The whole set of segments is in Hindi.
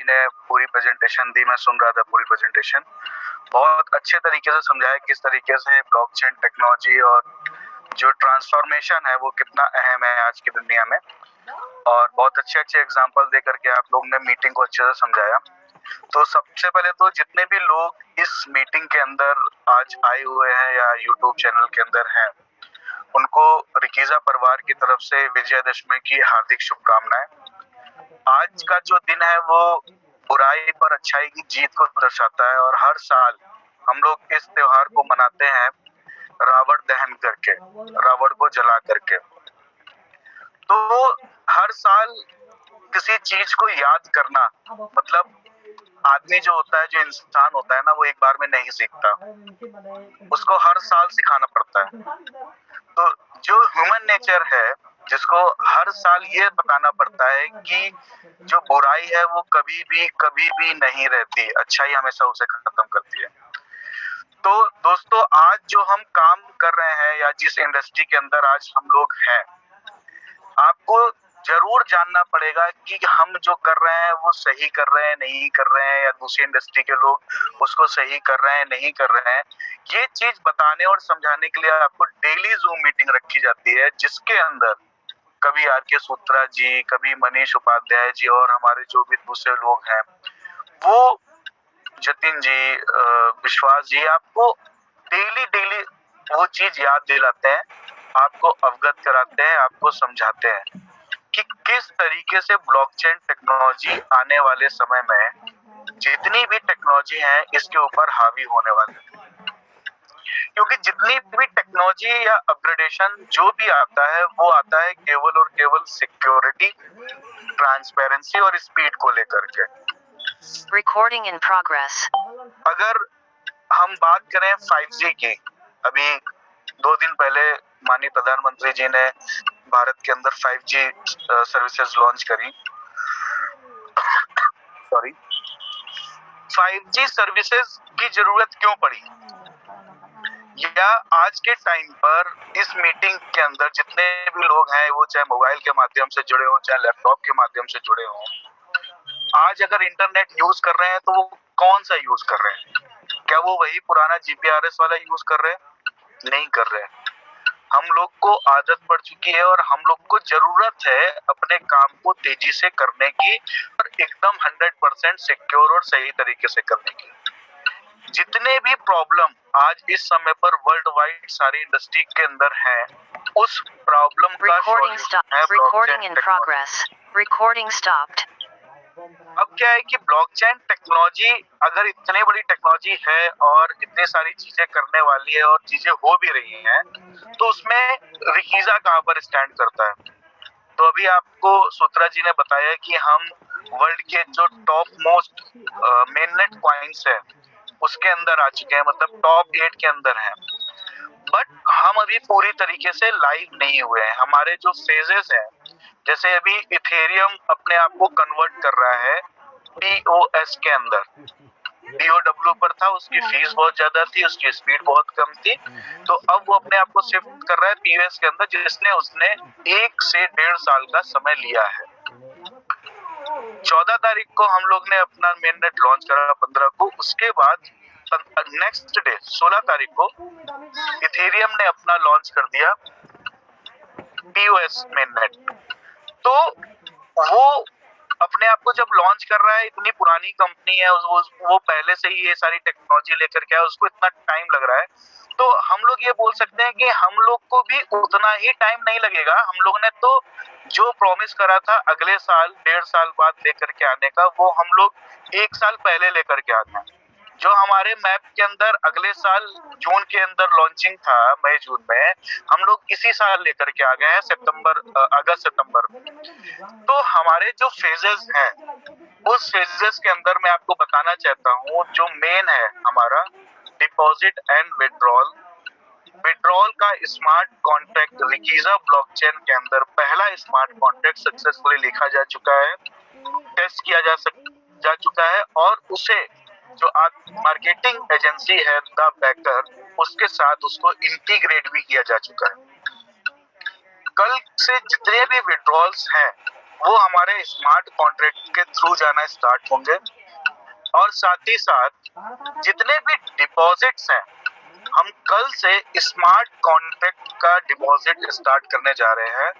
ने पूरी प्रेजेंटेशन दी, मैं सुन रहा था पूरी प्रेजेंटेशन। बहुत अच्छे तरीके से समझाया किस तरीके से ब्लॉकचेन टेक्नोलॉजी और जो ट्रांसफॉर्मेशन है वो कितना अहम है आज की दुनिया में, और बहुत अच्छे अच्छे एग्जाम्पल दे करके आप लोगों ने मीटिंग को अच्छे से समझाया। तो सबसे पहले तो जितने भी लोग इस मीटिंग के अंदर आज आए हुए हैं या यूट्यूब चैनल के अंदर हैं, उनको रिकीजा परिवार की तरफ से विजयदशमी की हार्दिक शुभकामनाएं। आज का जो दिन है वो बुराई पर अच्छाई की जीत को दर्शाता है, और हर साल हम लोग इस त्योहार को मनाते हैं रावण दहन करके, रावण को जला करके। तो हर साल किसी चीज को याद करना, मतलब आदमी जो होता है, जो इंसान होता है ना, वो एक बार में नहीं सीखता, उसको हर साल सिखाना पड़ता है। तो जो ह्यूमन नेचर है, जिसको हर साल ये बताना पड़ता है कि जो बुराई है वो कभी भी नहीं रहती, अच्छाई हमेशा उसे खत्म करती है। तो दोस्तों, आज जो हम काम कर रहे हैं या जिस इंडस्ट्री के अंदर आज हम लोग हैं, आपको जरूर जानना पड़ेगा कि हम जो कर रहे हैं वो सही कर रहे हैं नहीं कर रहे हैं, या दूसरी इंडस्ट्री के लोग उसको सही कर रहे हैं नहीं कर रहे हैं। ये चीज बताने और समझाने के लिए आपको डेली जूम मीटिंग रखी जाती है, जिसके अंदर कभी आर.के. सूत्रा जी, कभी मनीष उपाध्याय जी, और हमारे जो भी दूसरे लोग हैं, वो जतिन जी, विश्वास जी, आपको डेली वो चीज याद दिलाते हैं, आपको अवगत कराते हैं, आपको समझाते हैं कि किस तरीके से ब्लॉकचेन टेक्नोलॉजी आने वाले समय में जितनी भी टेक्नोलॉजी है इसके ऊपर हावी होने वाली है। क्योंकि जितनी भी टेक्नोलॉजी या अपग्रेडेशन जो भी आता है वो आता है केवल और केवल सिक्योरिटी, ट्रांसपेरेंसी और स्पीड को लेकर के। Recording in progress. अगर हम बात करें 5G की, अभी 2 दिन पहले माननीय प्रधानमंत्री जी ने भारत के अंदर 5G सर्विसेज लॉन्च करी। 5G सर्विसेज की जरूरत क्यों पड़ी, या आज के टाइम पर इस मीटिंग के अंदर जितने भी लोग हैं, वो चाहे मोबाइल के माध्यम से जुड़े हों, चाहे लैपटॉप के माध्यम से जुड़े हों, आज अगर इंटरनेट यूज कर रहे हैं तो वो कौन सा यूज कर रहे हैं? क्या वो वही पुराना GPRS वाला यूज कर रहे हैं? नहीं कर रहे हैं। हम लोग को आदत पड़ चुकी है और हम लोग को जरूरत है अपने काम को तेजी से करने की, और एकदम 100% सिक्योर और सही तरीके से करने की। जितने भी प्रॉब्लम आज इस समय पर वर्ल्ड वाइड सारी इंडस्ट्री के अंदर है, उस प्रॉब्लम का सॉल्यूशन है ब्लॉकचेन टेक्नोलॉजी। Recording stopped. अब क्या है कि ब्लॉकचेन टेक्नोलॉजी अगर इतनी बड़ी टेक्नोलॉजी है और इतनी सारी चीजें करने वाली है और चीजें हो भी रही हैं, तो उसमें रिकीजा कहाँ पर स्टैंड करता है? तो अभी आपको सूत्रा जी ने बताया कि हम वर्ल्ड के जो टॉप मोस्ट मेननेट कॉइन्स है उसके अंदर आ चुके हैं, मतलब टॉप 8 के अंदर हैं। बट हम अभी पूरी तरीके से लाइव नहीं हुए हैं। हमारे जो फेजेस हैं, जैसे अभी इथेरियम अपने आप को कन्वर्ट कर रहा है POS के अंदर, POW पर था, उसकी फीस बहुत ज्यादा थी, उसकी स्पीड बहुत कम थी, तो अब वो अपने आप को शिफ्ट कर रहा है POS के अंदर, जिसने उसने 1 से 1.5 साल का समय लिया है। 14 तारीख को हम लोग ने अपना मेननेट लॉन्च करा, 15 को, उसके बाद नेक्स्ट डे 16 तारीख को इथेरियम ने अपना लॉन्च कर दिया POS मेननेट। तो वो अपने आप को जब लॉन्च कर रहा है, इतनी पुरानी कंपनी है, वो पहले से ही ये सारी टेक्नोलॉजी लेकर के आया, उसको इतना टाइम लग रहा है, तो हम लोग ये बोल सकते हैं कि हम लोग को भी उतना ही टाइम नहीं लगेगा। हम लोग ने तो जो प्रॉमिस करा था अगले साल 1.5 साल बाद लेकर के आने का, वो हम लोग 1 साल पहले लेकर के आते हैं। जो हमारे मैप के अंदर अगले साल जून के अंदर लॉन्चिंग था, मई जून में, हम लोग इसी साल लेकर के आ गए हैं अगस्त सितंबर में। तो हमारे जो फेजेस हैं, उस फेजेस के अंदर मैं आपको बताना चाहता हूँ, जो मेन है हमारा डिपॉजिट एंड विड्रॉल का स्मार्ट कॉन्ट्रैक्ट रिकीजा ब्लॉकचेन के अंदर पहला स्मार्ट कॉन्ट्रैक्ट सक्सेसफुली लिखा जा चुका है, टेस्ट किया जा चुका है, और उसे जो मार्केटिंग एजेंसी है द बैकर, उसके साथ उसको इंटीग्रेट भी किया जा चुका है। कल से जितने भी विड्रॉल्स हैं वो हमारे स्मार्ट कॉन्ट्रैक्ट के थ्रू जाना स्टार्ट होंगे। और साथ ही साथ जितने भी डिपॉजिट्स हैं, हम कल से स्मार्ट कॉन्ट्रैक्ट का डिपॉजिट स्टार्ट करने जा रहे हैं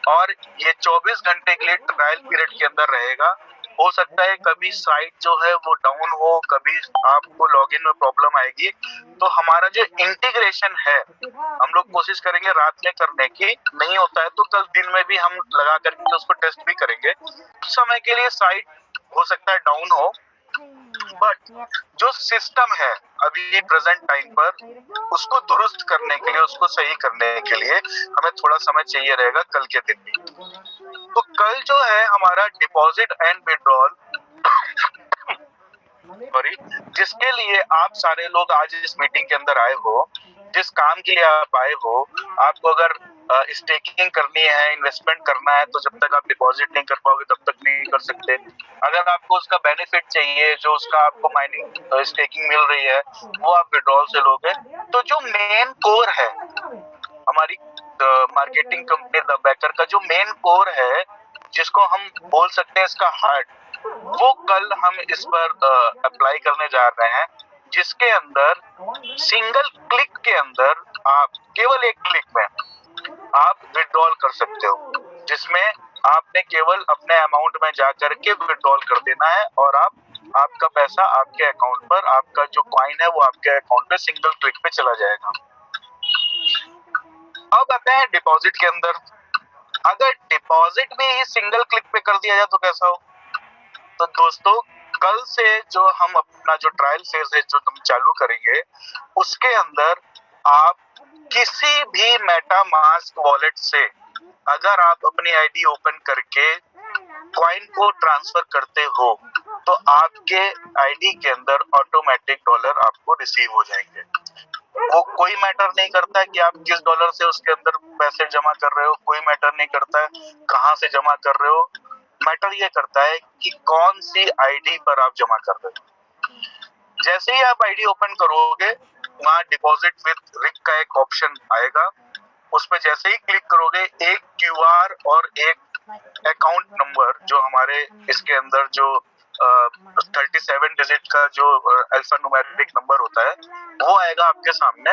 और ये 24 घंटे के लिए ट्रायल पीरियड के अंदर रहेगा। हो सकता है कभी साइट जो है वो डाउन हो, कभी आपको लॉगिन में प्रॉब्लम आएगी, तो हमारा जो इंटीग्रेशन है हम लोग कोशिश करेंगे रात में करने की, नहीं होता है तो कल दिन में भी हम लगा करके उसको टेस्ट भी करेंगे। उस समय के लिए साइट हो सकता है डाउन हो, बट जो सिस्टम है अभी प्रेजेंट टाइम पर उसको दुरुस्त करने के लिए, उसको सही करने के लिए हमें थोड़ा समय चाहिए रहेगा कल के दिन भी। तो कल जो है हमारा डिपॉजिट एंड विड्रॉल सॉरी, जिसके लिए आप सारे लोग आज इस मीटिंग के अंदर आए हो, जिस काम के लिए आप आए हो, आपको अगर स्टेकिंग करनी है, इन्वेस्टमेंट करना है, तो जब तक आप डिपॉजिट नहीं कर पाओगे तब तक नहीं कर सकते। अगर आपको उसका बेनिफिट चाहिए, जो उसका आपको माइनिंग स्टेकिंग मिल रही है, वो आप विड्रॉल से लोगे। तो जो मेन कोर है हमारी मार्केटिंग कंपनी द बैकर का, जो मेन कोर है जिसको हम बोल सकते हैं इसका हार्ट, वो कल हम इस पर अप्लाई करने जा रहे हैं, जिसके अंदर सिंगल क्लिक के अंदर आप केवल एक क्लिक में आप विड्रॉल कर सकते हो, जिसमें आपने केवल अपने अमाउंट में जा करके विड्रॉल कर देना है और आपका पैसा आपके अकाउंट पर, आपका जो कॉइन है वो आपके अकाउंट पे सिंगल क्लिक पे चला जाएगा। अब आते हैं डिपॉजिट के अंदर। अगर डिपॉजिट भी सिंगल क्लिक पे कर दिया जाए तो कैसा हो? तो दोस्तों कल से जो हम अपना जो ट्रायल फेज है जो हम चालू करेंगे, उसके अंदर आप किसी भी मेटामास्क वॉलेट से अगर आप अपनी आईडी ओपन करके कॉइन को ट्रांसफर करते हो, तो आपके आईडी के अंदर ऑटोमेटिक डॉलर आपको रिसीव हो जाएंगे। वो कोई मैटर नहीं करता है कि आप किस डॉलर से उसके अंदर पैसे जमा कर रहे हो, कोई मैटर नहीं करता है कहाँ से जमा कर रहे हो। मैटर ये करता है कि कौन सी आईडी पर आप जमा कर रहे हो। जैसे ही आप आईडी ओपन करोगे, वहाँ डिपॉजिट विद रिक का एक ऑप्शन आएगा, उस पर जैसे ही क्लिक करोगे एक क्यूआर और एक अकाउंट नंबर जो हमारे इसके अंदर जो 37 डिजिट का जो अल्फा न्यूमेरिक नंबर होता है वो आएगा आपके सामने।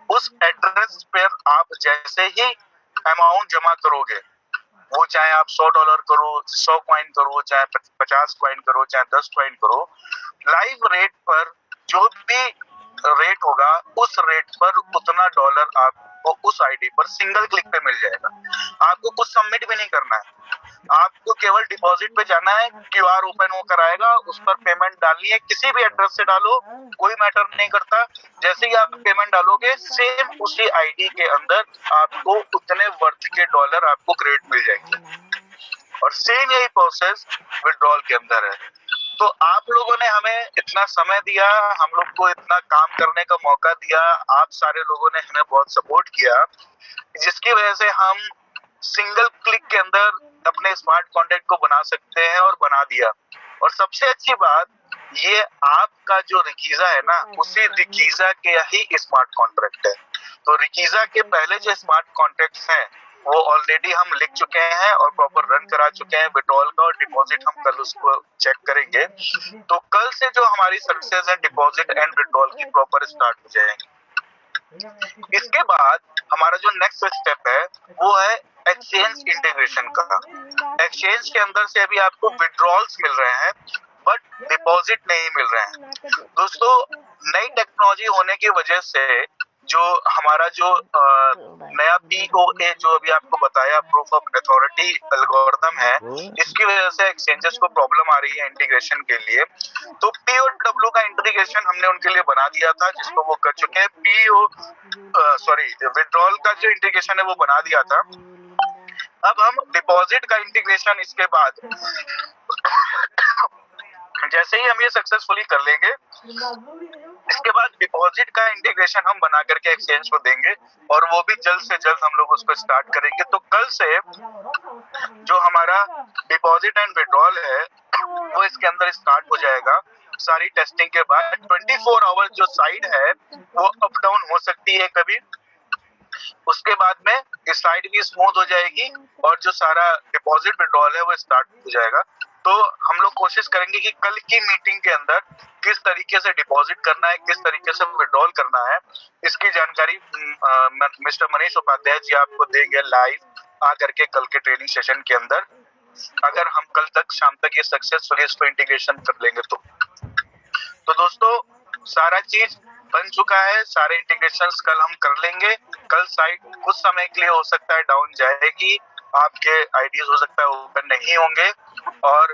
उस एड्रेस पर आप जैसे ही अमाउंट जमा करोगे, वो चाहे आप $100 करो, 100 कॉइन करो, चाहे 50 कॉइन करो, चाहे 10 कॉइन करो, लाइव रेट पर जो भी रेट होगा उस रेट पर उतना डॉलर आपको उस आईडी पर सिंगल क्लिक पे मिल जाएगा। आपको कुछ सबमिट भी नहीं करना है, आपको केवल डिपॉजिट पे जाना है, क्यूआर ओपन होकर आएगा, उस पर पेमेंट डालनी है, किसी भी एड्रेस से डालो, कोई मैटर नहीं करता। जैसे ही आप पेमेंट डालोगे, सेम उसी आईडी के अंदर आपको उतने वर्थ के डॉलर आपको क्रेडिट मिल जाएंगे। और सेम यही प्रोसेस विड्रॉल के अंदर है। तो आप लोगों ने हमें इतना समय दिया, हम लोग को इतना काम करने का मौका दिया, आप सारे लोगों ने हमें बहुत सपोर्ट किया, जिसकी वजह से हम सिंगल क्लिक के अंदर अपने स्मार्ट कॉन्ट्रैक्ट को बना सकते हैं और बना दिया। और सबसे अच्छी बात, ये आपका जो रिकीजा है ना, उसी रिकीजा के ही स्मार्ट कॉन्ट्रैक्ट है। तो रिकीजा के पहले जो स्मार्ट कॉन्ट्रैक्ट्स हैं वो ऑलरेडी हम लिख चुके हैं और प्रॉपर रन करा चुके हैं विड्रॉल का, और डिपॉजिट हम कल उसको चेक करेंगे। तो कल से जो हमारी सक्सेस है डिपॉजिट एंड विड्रॉल की प्रॉपर स्टार्ट हो जाएंगी। इसके बाद हमारा जो नेक्स्ट स्टेप है वो है एक्सचेंज इंटीग्रेशन का। एक्सचेंज के अंदर से अभी आपको विड्रॉल्स मिल रहे हैं बट डिपॉजिट नहीं मिल रहे हैं। दोस्तों नई टेक्नोलॉजी होने की वजह से जो हमारा जो नया POA जो अभी आपको बताया, प्रूफ ऑफ अथॉरिटी एल्गोरिथम है, इसकी वजह से एक्सचेंजेस को प्रॉब्लम आ रही है इंटीग्रेशन के लिए। तो POW का इंटीग्रेशन हमने उनके लिए बना दिया था, जिसको वो कर चुके हैं। विड्रॉल का जो इंटीग्रेशन है वो बना दिया था। अब हम डिपॉजिट का इंटीग्रेशन इसके बाद जैसे ही हम ये सक्सेसफुली कर लेंगे, इसके बाद डिपॉजिट का इंटीग्रेशन हम बना करके एक्सचेंज को देंगे और वो भी जल्द से जल्द हम लोग उसको स्टार्ट करेंगे। तो कल से जो हमारा डिपॉजिट एंड विड्रॉल है वो इसके अंदर स्टार्ट हो जाएगा। सारी टेस्टिंग के बाद 24 आवर्स जो साइड है वो अप डाउन हो सकती है, कभी उसके बाद में स्लाइड भी स्मूथ हो जाएगी और जो सारा डिपॉजिट विड्रॉल है वो स्टार्ट हो जाएगा। तो हम लोग कोशिश करेंगे कि कल की मीटिंग के अंदर किस तरीके से डिपॉजिट करना है, किस तरीके से विड्रॉल करना है, इसकी जानकारी मिस्टर मनीष उपाध्याय जी आपको देंगे लाइव आकर के कल के ट्रेनिंग सेशन के अंदर, अगर हम कल तक शाम तक ये सक्सेसफुली इसको इंटीग्रेशन कर लेंगे तो दोस्तों सारा चीज बन चुका है, सारे इंटीग्रेशंस कल हम कर लेंगे। कल साइट कुछ समय के लिए हो सकता है डाउन जाएगी, आपके आईडीज हो सकता है ओपन नहीं होंगे और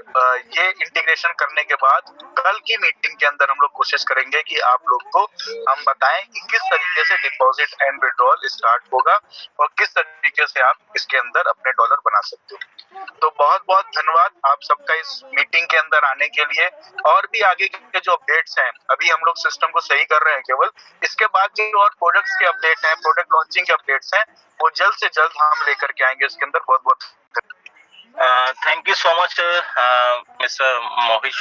ये इंटीग्रेशन करने के बाद कल की मीटिंग के अंदर हम लोग कोशिश करेंगे कि आप लोग को हम बताएं कि किस तरीके से डिपॉजिट एंड विड्रॉल स्टार्ट होगा और किस तरीके से आप इसके अंदर अपने डॉलर बना सकते हो। तो बहुत बहुत धन्यवाद आप सबका इस मीटिंग के अंदर आने के लिए। और भी आगे के जो अपडेट्स हैं, अभी हम लोग सिस्टम को सही कर रहे हैं केवल, इसके बाद जो और प्रोडक्ट्स के अपडेट हैं, प्रोडक्ट लॉन्चिंग के अपडेट्स हैं, वो जल्द से जल्द हम लेकर के आएंगे इसके अंदर। बहुत बहुत thank you so much mister Mohit